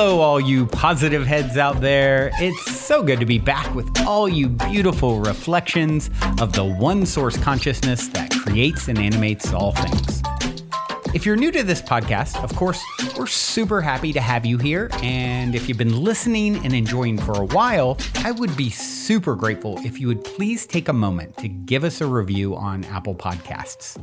Hello, all you positive heads out there. It's so good to be back with all you beautiful reflections of the one source consciousness that creates and animates all things. If you're new to this podcast, of course, we're super happy to have you here. And if you've been listening and enjoying for a while, I would be super grateful if you would please take a moment to give us a review on Apple Podcasts.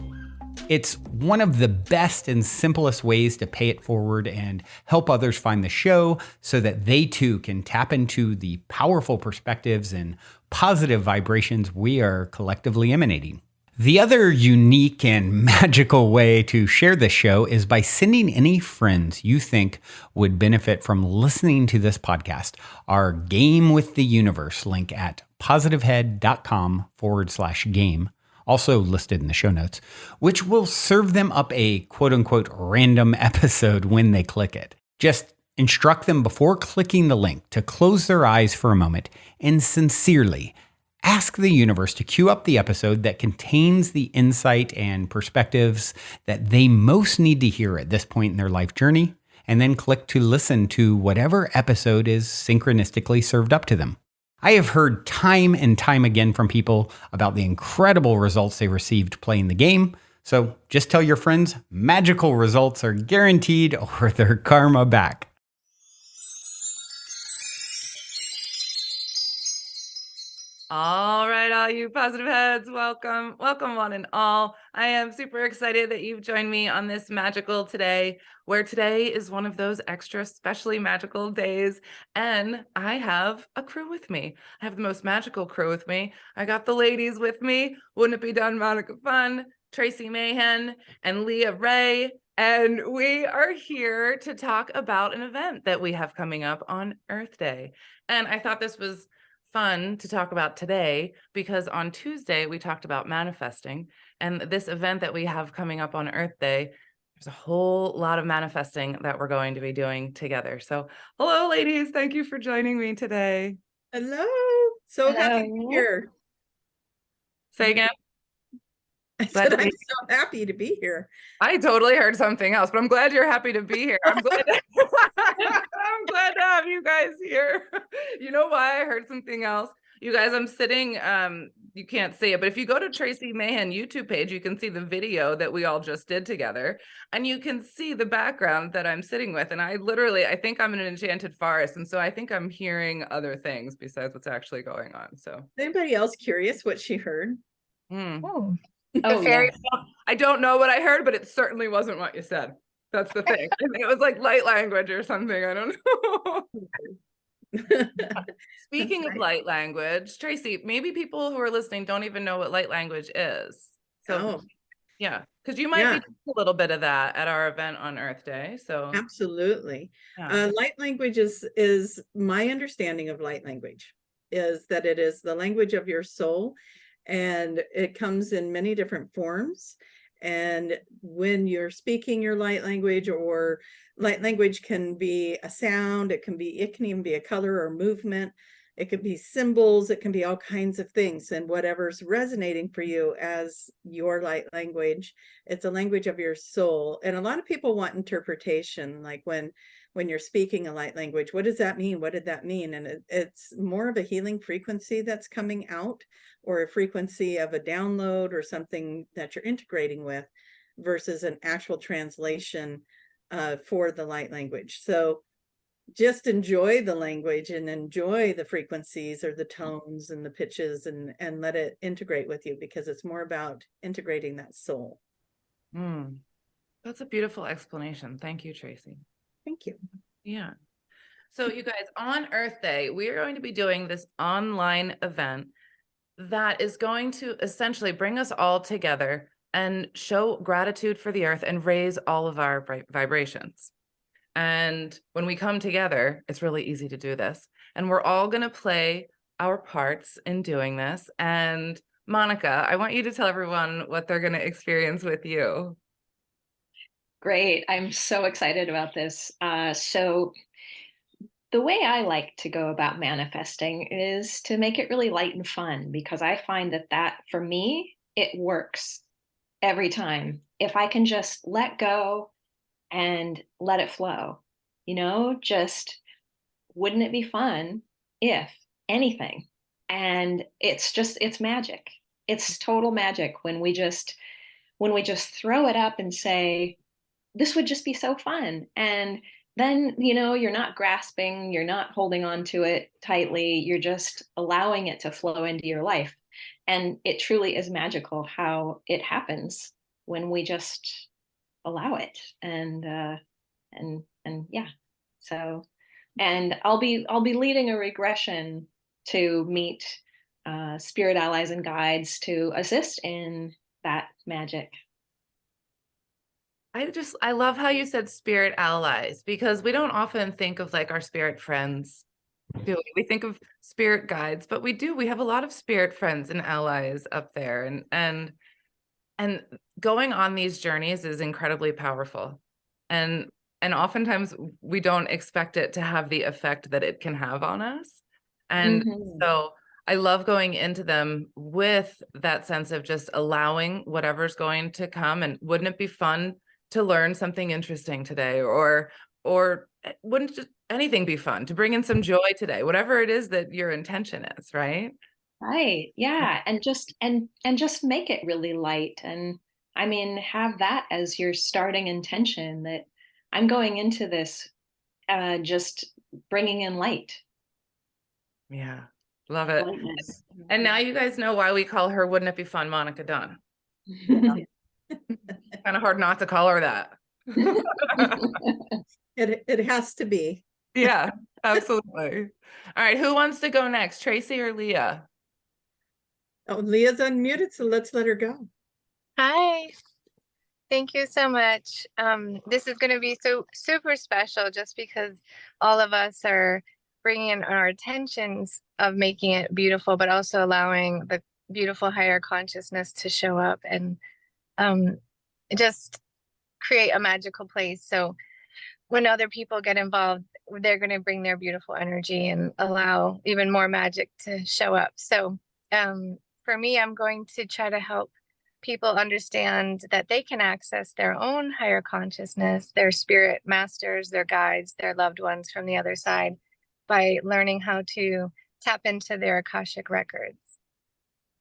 It's one of the best and simplest ways to pay it forward and help others find the show so that they too can tap into the powerful perspectives and positive vibrations we are collectively emanating. The other unique and magical way to share this show is by sending any friends you think would benefit from listening to this podcast our Game with the Universe link at positivehead.com/game. Also listed in the show notes, which will serve them up a quote-unquote random episode when they click it. Just instruct them before clicking the link to close their eyes for a moment and sincerely ask the universe to cue up the episode that contains the insight and perspectives that they most need to hear at this point in their life journey, and then click to listen to whatever episode is synchronistically served up to them. I have heard time and time again from people about the incredible results they received playing the game. So just tell your friends magical results are guaranteed or their karma back. All right, all you positive heads, welcome one and all. I am super excited that you've joined me on this magical today, where today is one of those extra specially magical days, and I have a crew with me. I have the most magical crew with me. I got the ladies with me. Wouldn't it be done, Monica Dunn, Tracie MaHan, and Leah Ray, and we are here to talk about an event that we have coming up on Earth Day. And I thought this was fun to talk about today because on Tuesday we talked about manifesting, and this event that we have coming up on Earth Day, there's a whole lot of manifesting that we're going to be doing together. So hello ladies, thank you for joining me today. Hello, so happy to be here. Say again. I said I'm so happy to be here. I totally heard something else, but I'm glad you're happy to be here. I'm glad I'm glad to have you guys here. You know why I heard something else? You guys, I'm sitting, you can't see it, but if you go to Tracie MaHan YouTube page, you can see the video that we all just did together, and you can see the background that I'm sitting with. And I think I'm in an enchanted forest, and so I think I'm hearing other things besides what's actually going on. So, anybody else curious what she heard? Oh, yeah. I don't know what I heard, but it certainly wasn't what you said. That's the thing. I think it was like light language or something. I don't know. Speaking of light language, Tracie, maybe people who are listening don't even know what light language is. So, yeah, because you might be doing a little bit of that at our event on Earth Day. So, absolutely. Light language is my understanding of light language is that it is the language of your soul. And it comes in many different forms. And when you're speaking your light language, or light language can be a sound, it can even be a color or movement. It could be symbols, it can be all kinds of things. And whatever's resonating for you as your light language, it's a language of your soul. And a lot of people want interpretation, like when you're speaking a light language, what does that mean? What did that mean? And it's more of a healing frequency that's coming out, or a frequency of a download or something that you're integrating with, versus an actual translation for the light language. So just enjoy the language and enjoy the frequencies or the tones and the pitches, and let it integrate with you, because it's more about integrating that soul. That's a beautiful explanation. Thank you, Tracie. Thank you. Yeah. So you guys, on Earth Day, we are going to be doing this online event that is going to essentially bring us all together and show gratitude for the earth and raise all of our vibrations. And when we come together, it's really easy to do this. And we're all going to play our parts in doing this. And Monica, I want you to tell everyone what they're going to experience with you. Great. I'm so excited about this. So the way I like to go about manifesting is to make it really light and fun, because I find that for me, it works every time. If I can just let go and let it flow. just wouldn't it be fun if anything? And it's magic. It's total magic when we just throw it up and say, this would just be so fun. And then, you're not grasping, you're not holding on to it tightly, you're just allowing it to flow into your life. And it truly is magical how it happens when we just allow it. And yeah. So, and I'll be leading a regression to meet spirit allies and guides to assist in that magic. I love how you said spirit allies, because we don't often think of like our spirit friends, do we? We think of spirit guides, but we have a lot of spirit friends and allies up there, and going on these journeys is incredibly powerful, and oftentimes we don't expect it to have the effect that it can have on us. And so I love going into them with that sense of just allowing whatever's going to come. And wouldn't it be fun to learn something interesting today, or wouldn't just anything be fun to bring in some joy today, whatever it is that your intention is, right? Right. Yeah. And just make it really light. And I mean, have that as your starting intention, that I'm going into this just bringing in light. Yeah. Love it. Lightness. And now you guys know why we call her Wouldn't It Be Fun, Monica Dunn. Kind of hard not to call her that. It has to be. Yeah, absolutely. All right, who wants to go next, Tracie or Leah? Oh, Leah's unmuted, so let's let her go. Hi. Thank you so much. This is going to be so super special, just because all of us are bringing in our attentions of making it beautiful, but also allowing the beautiful higher consciousness to show up and just create a magical place. So when other people get involved, they're going to bring their beautiful energy and allow even more magic to show up. So for me, I'm going to try to help people understand that they can access their own higher consciousness, their spirit masters, their guides, their loved ones from the other side, by learning how to tap into their Akashic records.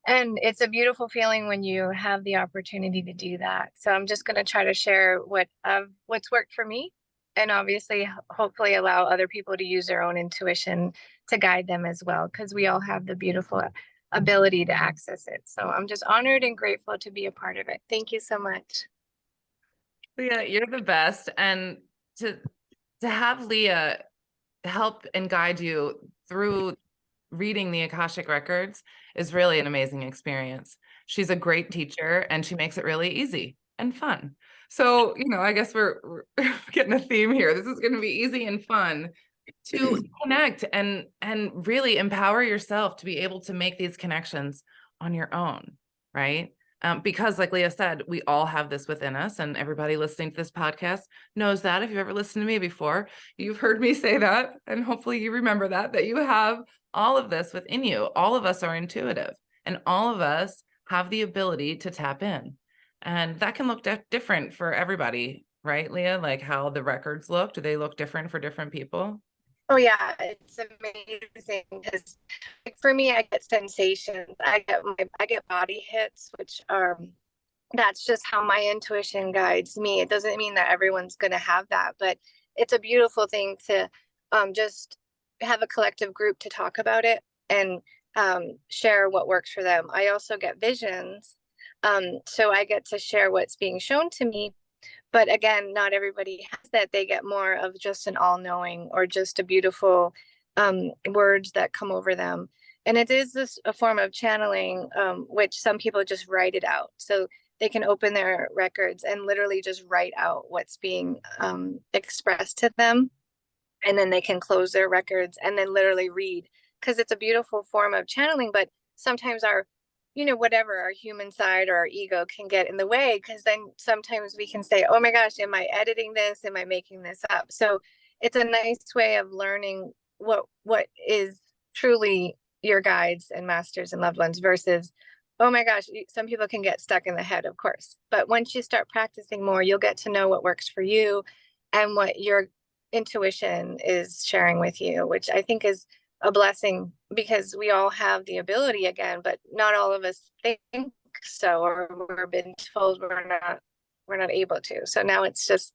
And it's a beautiful feeling when you have the opportunity to do that. So I'm just going to try to share what's worked for me, and obviously, hopefully allow other people to use their own intuition to guide them as well, because we all have the beautiful ability to access it. So I'm just honored and grateful to be a part of it. Thank you so much. Leah, you're the best. And to have Leah help and guide you through reading the Akashic records is really an amazing experience. She's a great teacher, and she makes it really easy and fun. So, I guess we're getting a theme here. This is going to be easy and fun to connect and really empower yourself to be able to make these connections on your own, right? Because like Leah said, we all have this within us, and everybody listening to this podcast knows that. If you've ever listened to me before, you've heard me say that, and hopefully you remember that you have all of this within you. All of us are intuitive, and all of us have the ability to tap in. And that can look different for everybody, right, Leah? Like how the records look, do they look different for different people? Oh yeah, it's amazing, because for me, I get sensations. I get body hits, which that's just how my intuition guides me. It doesn't mean that everyone's going to have that, but it's a beautiful thing to just have a collective group to talk about it and share what works for them. I also get visions, so I get to share what's being shown to me. But again, not everybody has that. They get more of just an all-knowing, or just a beautiful words that come over them. And it is a form of channeling, which some people just write it out. So they can open their records and literally just write out what's being expressed to them. And then they can close their records and then literally read, because it's a beautiful form of channeling. But sometimes our whatever our human side or our ego can get in the way, because then sometimes we can say, oh my gosh, am I editing this? Am I making this up? So it's a nice way of learning what is truly your guides and masters and loved ones, versus, oh my gosh, some people can get stuck in the head, of course. But once you start practicing more, you'll get to know what works for you and what your intuition is sharing with you, which I think is a blessing, because we all have the ability again, but not all of us think so, or we're been told we're not able to. So now it's just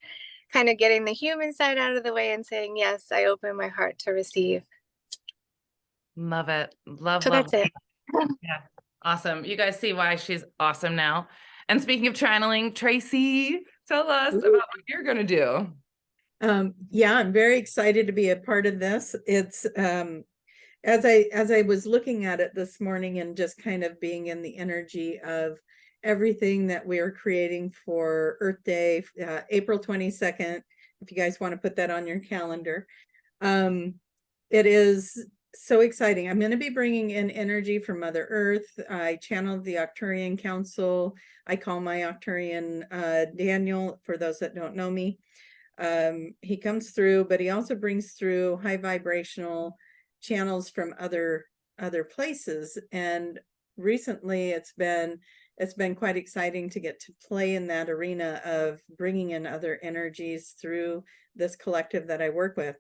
kind of getting the human side out of the way and saying, yes, I open my heart to receive. Love it. Love, So love. that's it. Yeah. Awesome. You guys see why she's awesome now. And speaking of channeling, Tracie, tell us about what you're going to do. Yeah, I'm very excited to be a part of this. It's as I was looking at it this morning and just kind of being in the energy of everything that we're creating for Earth Day, April 22nd, if you guys want to put that on your calendar. It is so exciting. I'm going to be bringing in energy from Mother Earth. I channeled the Arcturian Council. I call my Arcturian Daniel, for those that don't know me. He comes through, but he also brings through high vibrational channels from other places. And recently it's been quite exciting to get to play in that arena of bringing in other energies through this collective that I work with.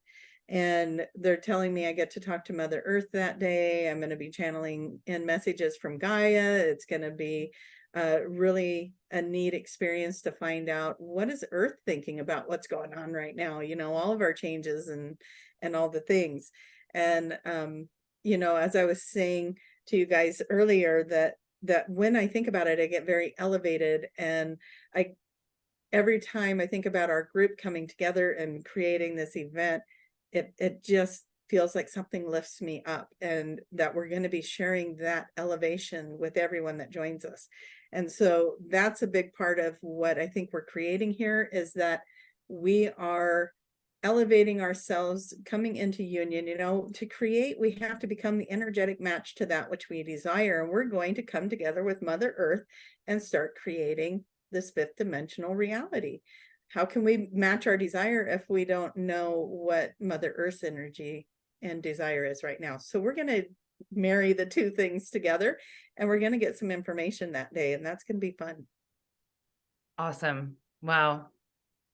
And they're telling me I get to talk to Mother Earth that day. I'm going to be channeling in messages from Gaia. It's going to be really a neat experience to find out what is Earth thinking about what's going on right now, all of our changes and all the things. And as I was saying to you guys earlier, that when I think about it, I get very elevated, and every time I think about our group coming together and creating this event, it just feels like something lifts me up, and that we're going to be sharing that elevation with everyone that joins us. And so that's a big part of what I think we're creating here, is that we are elevating ourselves, coming into union. To create, we have to become the energetic match to that which we desire. And we're going to come together with Mother Earth and start creating this fifth dimensional reality. How can we match our desire if we don't know what Mother Earth's energy and desire is right now? So we're going to marry the two things together, and we're going to get some information that day, and that's going to be fun. Awesome. Wow.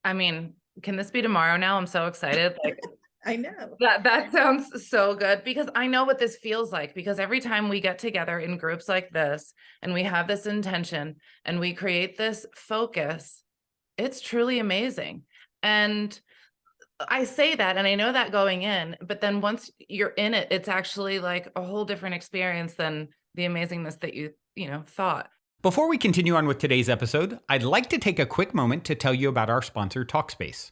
I mean, can this be tomorrow now? I'm so excited. I know. That sounds so good, because I know what this feels like, because every time we get together in groups like this and we have this intention and we create this focus, it's truly amazing. And I say that, and I know that going in, but then once you're in it, it's actually like a whole different experience than the amazingness that you thought. Before we continue on with today's episode, I'd like to take a quick moment to tell you about our sponsor, Talkspace.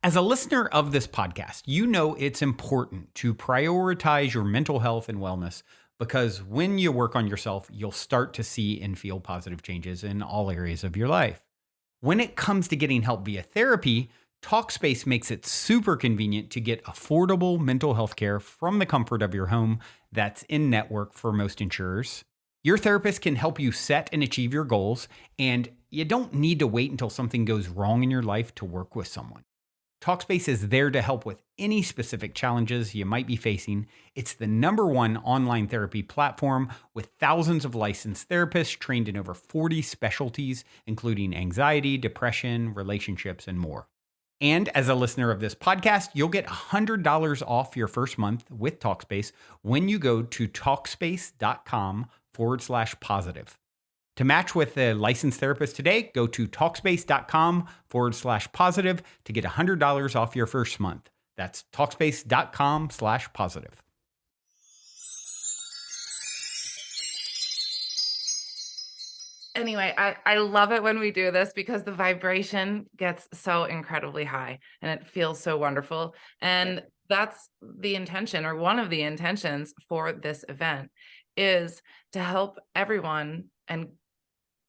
As a listener of this podcast, you know it's important to prioritize your mental health and wellness, because when you work on yourself, you'll start to see and feel positive changes in all areas of your life. When it comes to getting help via therapy, Talkspace makes it super convenient to get affordable mental health care from the comfort of your home that's in network for most insurers. Your therapist can help you set and achieve your goals, and you don't need to wait until something goes wrong in your life to work with someone. Talkspace is there to help with any specific challenges you might be facing. It's the #1 online therapy platform with thousands of licensed therapists trained in over 40 specialties, including anxiety, depression, relationships, and more. And as a listener of this podcast, you'll get $100 off your first month with Talkspace when you go to Talkspace.com/positive. To match with a licensed therapist today, go to Talkspace.com/positive to get $100 off your first month. That's Talkspace.com/positive. Anyway, I love it when we do this, because the vibration gets so incredibly high and it feels so wonderful. And that's the intention, or one of the intentions for this event, is to help everyone and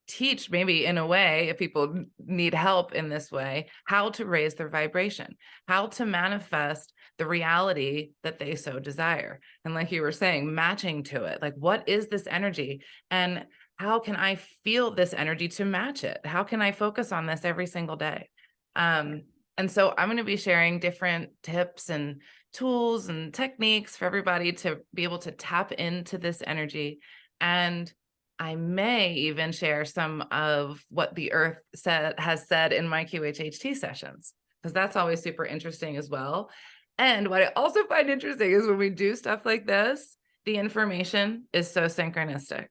teach, maybe in a way, if people need help in this way, how to raise their vibration, how to manifest the reality that they so desire. And like you were saying, matching to it, like, what is this energy? And how can I feel this energy to match it? How can I focus on this every single day? And so I'm going to be sharing different tips and tools and techniques for everybody to be able to tap into this energy. And I may even share some of what the Earth has said in my QHHT sessions. because that's always super interesting as well. And what I also find interesting is when we do stuff like this, the information is so synchronistic.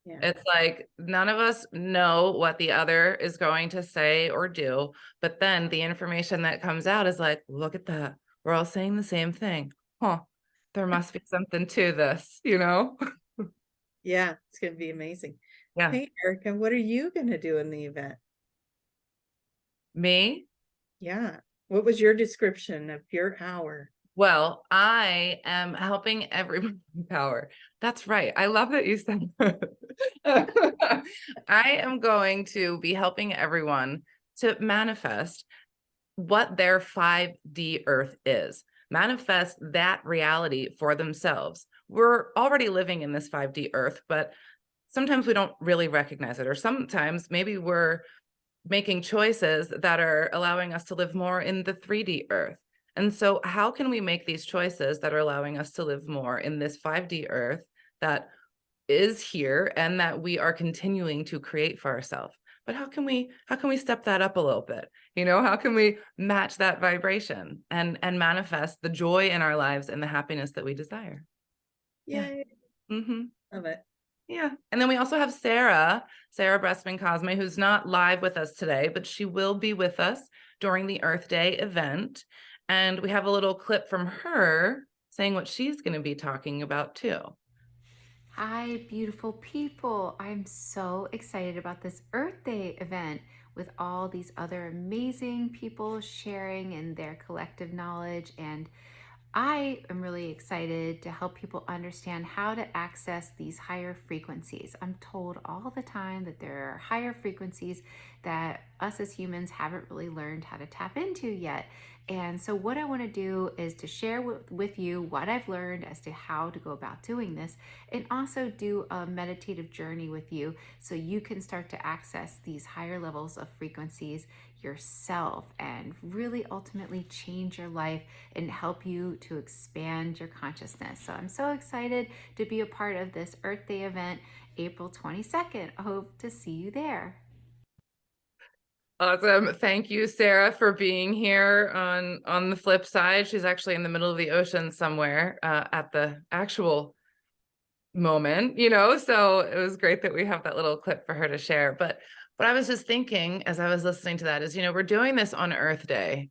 Yeah. It's like none of us know what the other is going to say or do, but then the information that comes out is like, look at that. We're all saying the same thing. Huh. There must be something to this, you know? Yeah, it's going to be amazing. Yeah. Hey, Erica, what are you going to do in the event? Me? Yeah. What was your description of your hour? Well, I am helping everyone power. That's right. I love that you said that. I am going to be helping everyone to manifest what their 5D Earth is, manifest that reality for themselves. We're already living in this 5D Earth, but sometimes we don't really recognize it, or sometimes maybe we're making choices that are allowing us to live more in the 3D Earth. And so how can we make these choices that are allowing us to live more in this 5D Earth that is here and that we are continuing to create for ourselves? But how can we step that up a little bit? You know, how can we match that vibration and manifest the joy in our lives and the happiness that we desire? Yay. Yeah. Mm-hmm. Love it. Yeah. And then we also have Sarah Breastman Cosme, who's not live with us today, but she will be with us during the Earth Day event. And we have a little clip from her saying what she's going to be talking about too. Hi, beautiful people. I'm so excited about this Earth Day event with all these other amazing people sharing in their collective knowledge. And I am really excited to help people understand how to access these higher frequencies. I'm told all the time that there are higher frequencies that us as humans haven't really learned how to tap into yet. And so what I want to do is to share with you what I've learned as to how to go about doing this, and also do a meditative journey with you so you can start to access these higher levels of frequencies yourself and really ultimately change your life and help you to expand your consciousness. So I'm so excited to be a part of this Earth Day event, April 22nd. I hope to see you there. Awesome. Thank you, Sarah, for being here on the flip side. She's actually in the middle of the ocean somewhere at the actual moment, you know, so it was great that we have that little clip for her to share. But what I was just thinking as I was listening to that is, you know, we're doing this on Earth Day.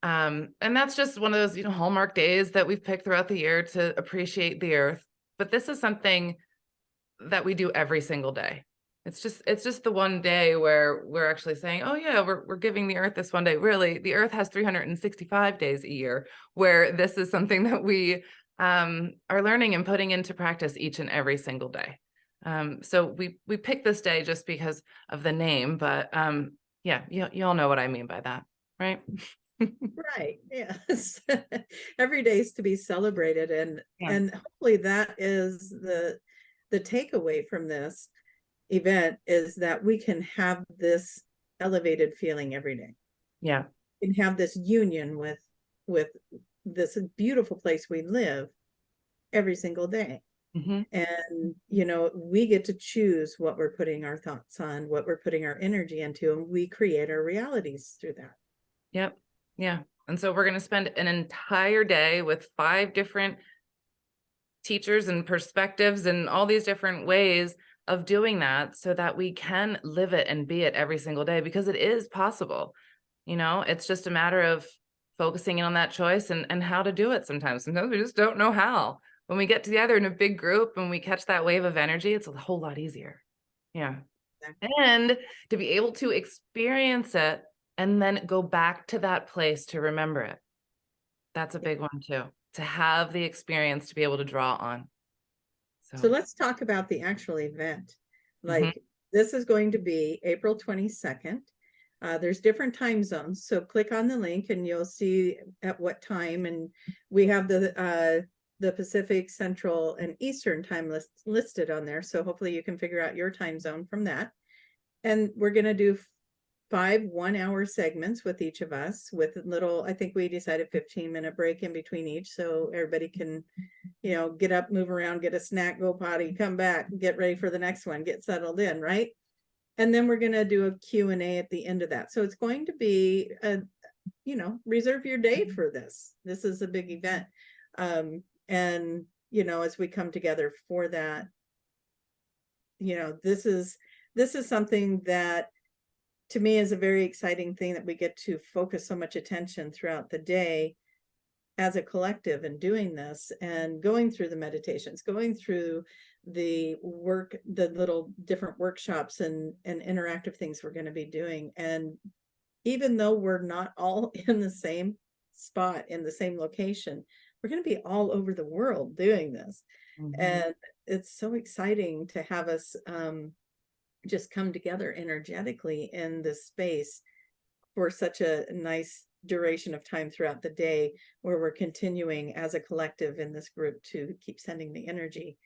And that's just one of those, you know, hallmark days that we've picked throughout the year to appreciate the earth. But this is something that we do every single day. It's just the one day where we're actually saying, oh yeah, we're giving the earth this one day. Really, the earth has 365 days a year where this is something that we are learning and putting into practice each and every single day. So we picked this day just because of the name, but yeah, you all know what I mean by that, right? Right. Yes. Every day is to be celebrated, and hopefully that is the takeaway from this event, is that we can have this elevated feeling every day. Yeah. We can have this union with this beautiful place we live every single day. Mm-hmm. And you know, we get to choose what we're putting our thoughts on, what we're putting our energy into, and we create our realities through that. Yep. Yeah. And so we're going to spend an entire day with 5 different teachers and perspectives and all these different ways of doing that so that we can live it and be it every single day, because it is possible. You know, it's just a matter of focusing in on that choice and how to do it. Sometimes we just don't know how. When we get together in a big group and we catch that wave of energy, it's a whole lot easier. Yeah. And to be able to experience it and then go back to that place to remember it. That's a big one too, to have the experience to be able to draw on. So let's talk about the actual event. Like, this is going to be April 22nd. There's different time zones. So click on the link and you'll see at what time. And we have the Pacific, Central, and Eastern time listed on there. So hopefully you can figure out your time zone from that. And we're going to do 5 1-hour segments with each of us, with little, I think we decided 15-minute break in between each, so everybody can, you know, get up, move around, get a snack, go potty, come back, get ready for the next one, get settled in, right? And then we're going to do a Q&A at the end of that. So it's going to be you know, reserve your day for this. This is a big event. And, you know, as we come together for that, you know, this is something that to me is a very exciting thing, that we get to focus so much attention throughout the day as a collective and doing this and going through the meditations, going through the work, the little different workshops and interactive things we're going to be doing. And even though we're not all in the same spot, in the same location, we're going to be all over the world doing this. And it's so exciting to have us just come together energetically in this space for such a nice duration of time throughout the day, where we're continuing as a collective in this group to keep sending the energy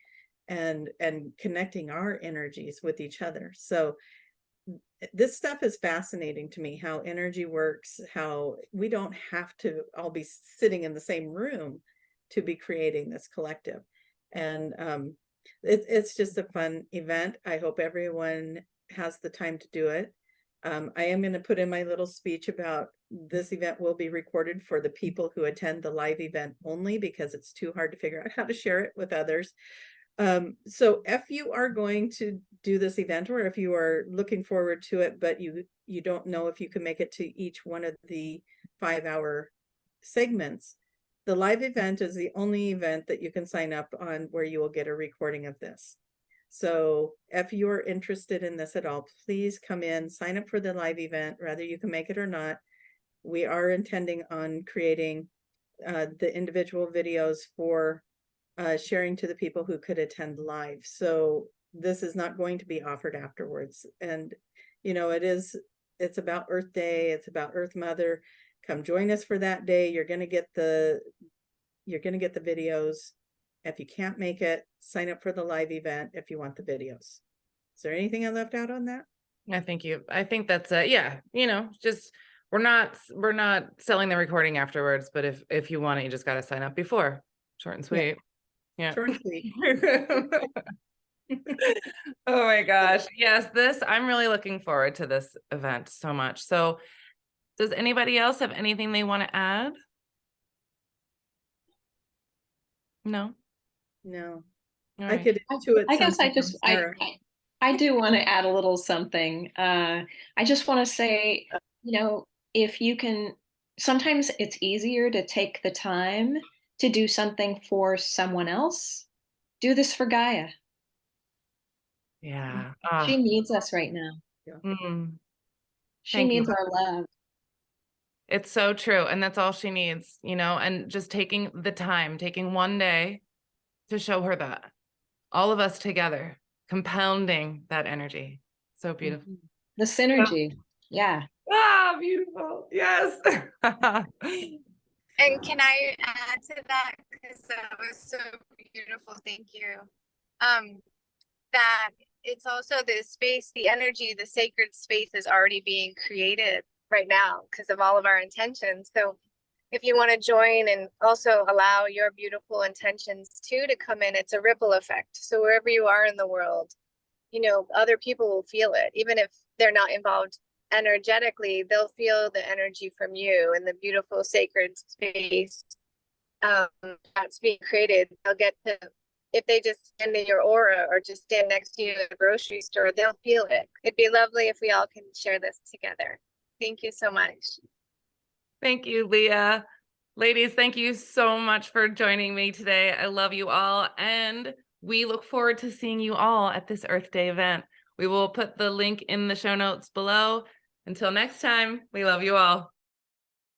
and connecting our energies with each other. So this stuff is fascinating to me, how energy works, how we don't have to all be sitting in the same room to be creating this collective. And it's just a fun event. I hope everyone has the time to do it. I am going to put in my little speech about this event will be recorded for the people who attend the live event only, because it's too hard to figure out how to share it with others. So if you are going to do this event, or if you are looking forward to it, but you don't know if you can make it to each one of the 5-hour segments, the live event is the only event that you can sign up on where you will get a recording of this. So if you're interested in this at all, please come in, sign up for the live event, whether you can make it or not. We are intending on creating the individual videos for sharing to the people who could attend live. So this is not going to be offered afterwards. And, you know, it's about Earth Day. It's about Earth Mother. Come join us for that day. You're going to get the videos. If you can't make it, sign up for the live event if you want the videos. Is there anything I left out on that? I think that's yeah, you know, just we're not selling the recording afterwards, but if you want it, you just got to sign up before. Short and sweet. Yeah. Short and sweet. Oh my gosh. Yes, I'm really looking forward to this event so much. So does anybody else have anything they want to add? No. No. All I right. could add to it. I guess I do want to add a little something. I just want to say, you know, if you can, sometimes it's easier to take the time to do something for someone else. Do this for Gaia. Yeah. She needs us right now. She needs our love. It's so true. And that's all she needs, you know, and just taking the time, taking one day to show her that. All of us together, compounding that energy. So beautiful. The synergy. Yeah. Ah, beautiful. Yes. And can I add to that? Because that was so beautiful. Thank you. That it's also the space, the energy, the sacred space is already being created right now because of all of our intentions. So if you want to join and also allow your beautiful intentions too to come in, it's a ripple effect. So wherever you are in the world, you know, other people will feel it. Even if they're not involved energetically, they'll feel the energy from you and the beautiful sacred space that's being created. They'll get to, if they just stand in your aura or just stand next to you at the grocery store, they'll feel it. It'd be lovely if we all can share this together. Thank you so much. Thank you, Leah. Ladies, thank you so much for joining me today. I love you all. And we look forward to seeing you all at this Earth Day event. We will put the link in the show notes below. Until next time, we love you all.